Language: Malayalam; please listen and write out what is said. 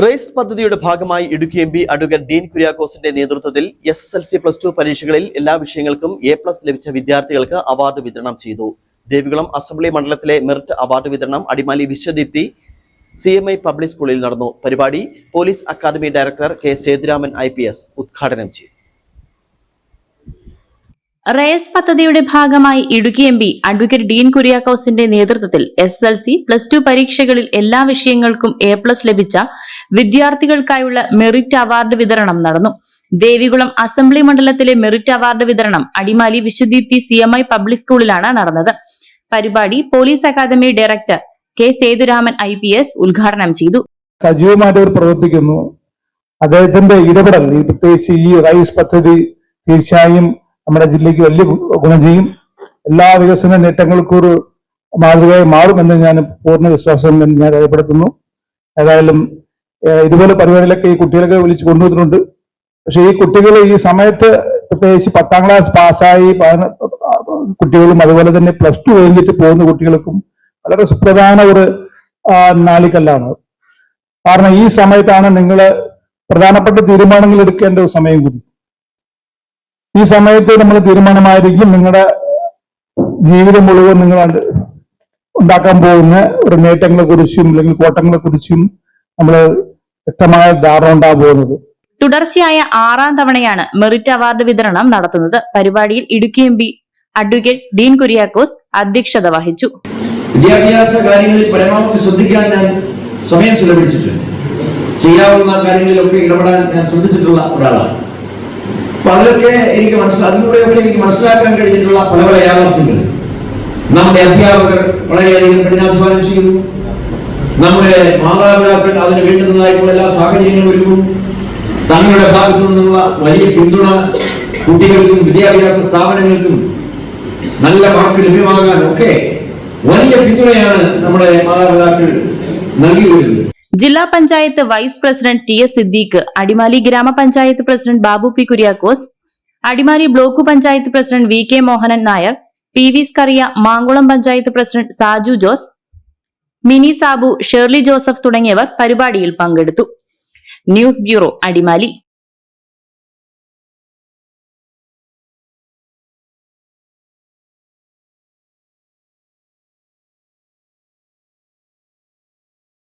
റേസ് പദ്ധതിയുടെ ഭാഗമായി ഇടുക്കി എംപി അഡ്വക്കേറ്റ് ഡീൻ കുര്യാക്കോസിന്റെ നേതൃത്വത്തിൽ SSLC+2 പരീക്ഷകളിൽ എല്ലാ വിഷയങ്ങൾക്കും A+ ലഭിച്ച വിദ്യാർത്ഥികൾക്ക് അവാർഡ് വിതരണം ചെയ്തു. ദേവികുളം അസംബ്ലി മണ്ഡലത്തിലെ മെറിറ്റ് അവാർഡ് വിതരണം അടിമാലി വിശ്വദീപ്തി CMI പബ്ലിക് സ്കൂളിൽ നടന്നു. പരിപാടി police academy director K. Sethuraman IPS ഉദ്ഘാടനം ചെയ്തു. റേസ് പദ്ധതിയുടെ ഭാഗമായി ഇടുക്കി എംപി അഡ്വക്കേറ്റ് ഡീൻ കുര്യാക്കോസിന്റെ നേതൃത്വത്തിൽ SSLC+2 പരീക്ഷകളിൽ എല്ലാ വിഷയങ്ങൾക്കും A+ ലഭിച്ച വിദ്യാർത്ഥികൾക്കായുള്ള മെറിറ്റ് അവാർഡ് വിതരണം നടന്നു. ദേവികുളം അസംബ്ലി മണ്ഡലത്തിലെ മെറിറ്റ് അവാർഡ് വിതരണം അടിമാലി വിശ്വദീപ്തി CMI പബ്ലിക് സ്കൂളിലാണ് നടന്നത്. പരിപാടി police academy director K. Sethuraman IPS ഉദ്ഘാടനം ചെയ്തു. സജീവമായിട്ട് പ്രവർത്തിക്കുന്നു. അദ്ദേഹത്തിന്റെ ഇടപെടൽ പ്രത്യേകിച്ച് ഈ റൈസ് പദ്ധതി തീർച്ചയായും നമ്മുടെ ജില്ലയ്ക്ക് വലിയ ഗുണം ചെയ്യും. എല്ലാ വികസന നേട്ടങ്ങൾക്കും ഒരു മാതൃകയായി മാറുമെന്ന് ഞാൻ പൂർണ്ണ വിശ്വാസം ഞാൻ രേഖപ്പെടുത്തുന്നു. ഏതായാലും ഇതുപോലെ പരിപാടികളൊക്കെ ഈ കുട്ടികളൊക്കെ വിളിച്ച് കൊണ്ടുവന്നിട്ടുണ്ട്. പക്ഷെ ഈ കുട്ടികൾ ഈ സമയത്ത് പ്രത്യേകിച്ച് 10ാം ക്ലാസ് പാസ്സായി കുട്ടികളും അതുപോലെ തന്നെ +2 കഴിഞ്ഞിട്ട് പോകുന്ന കുട്ടികൾക്കും വളരെ സുപ്രധാന ഒരു നാളികല്ലാണ്. കാരണം ഈ സമയത്താണ് നിങ്ങൾ പ്രധാനപ്പെട്ട തീരുമാനങ്ങൾ എടുക്കേണ്ട ഒരു സമയം കൂടി. ഈ സമയത്ത് നമ്മൾ തീരുമാനമായിരിക്കും നിങ്ങളുടെ ജീവിതം മുഴുവൻ നിങ്ങൾ ഉണ്ടാക്കാൻ പോകുന്ന ഒരു നേട്ടങ്ങളെ കുറിച്ചും അല്ലെങ്കിൽ കോട്ടങ്ങളെ കുറിച്ചും നമ്മൾ വ്യക്തമായ ധാരണ ഉണ്ടാകാൻ പോകുന്നത്. തുടർച്ചയായ 6ാം തവണയാണ് മെറിറ്റ് അവാർഡ് വിതരണം നടത്തുന്നത്. പരിപാടിയിൽ ഇടുക്കി എംപി അഡ്വക്കേറ്റ് ഡീൻ കുര്യാക്കോസ് അധ്യക്ഷത വഹിച്ചു. വിദ്യാഭ്യാസ കാര്യങ്ങളിൽ പരമാവധി ശ്രദ്ധിക്കാൻ ഞാൻ സമയം ചെലവഴിച്ചിട്ടുണ്ട്. ചെയ്യാവുന്ന കാര്യങ്ങളിലൊക്കെ ഇടപെടാൻ ഞാൻ ശ്രദ്ധിച്ചിട്ടുള്ള ഒരാളാണ്. അപ്പൊ അതിലൂടെയൊക്കെ എനിക്ക് മനസ്സിലാക്കാൻ കഴിഞ്ഞിട്ടുള്ള പല പല യാഥാർത്ഥ്യങ്ങൾ. നമ്മുടെ അധ്യാപകർ വളരെയധികം കഠിനാധ്വാനം ചെയ്യുന്നു. നമ്മുടെ മാതാപിതാക്കൾ അതിന് വേണ്ടുന്നതായിട്ടുള്ള എല്ലാ സാഹചര്യങ്ങളും ഒരുക്കും. തങ്ങളുടെ ഭാഗത്തു നിന്നുള്ള വലിയ പിന്തുണ കുട്ടികൾക്കും വിദ്യാഭ്യാസ സ്ഥാപനങ്ങൾക്കും നല്ല മാർക്ക് ലഭ്യമാകാൻ ഒക്കെ വലിയ പിന്തുണയാണ് നമ്മുടെ മാതാപിതാക്കൾ നൽകി വരുന്നത്. ജില്ലാ panchayat vice president TS Siddique, Adimali ഗ്രാമപഞ്ചായത്ത് president Babu P. Kuriakose, Adimali block panchayat president VK Mohanan Nair, PV Scaria, Mankulam panchayat president Saju Jose, Mini Sabu, Shirley Joseph തുടങ്ങിയവർ പരിപാടിയിൽ പങ്കെടുത്തു. News bureau, Adimali.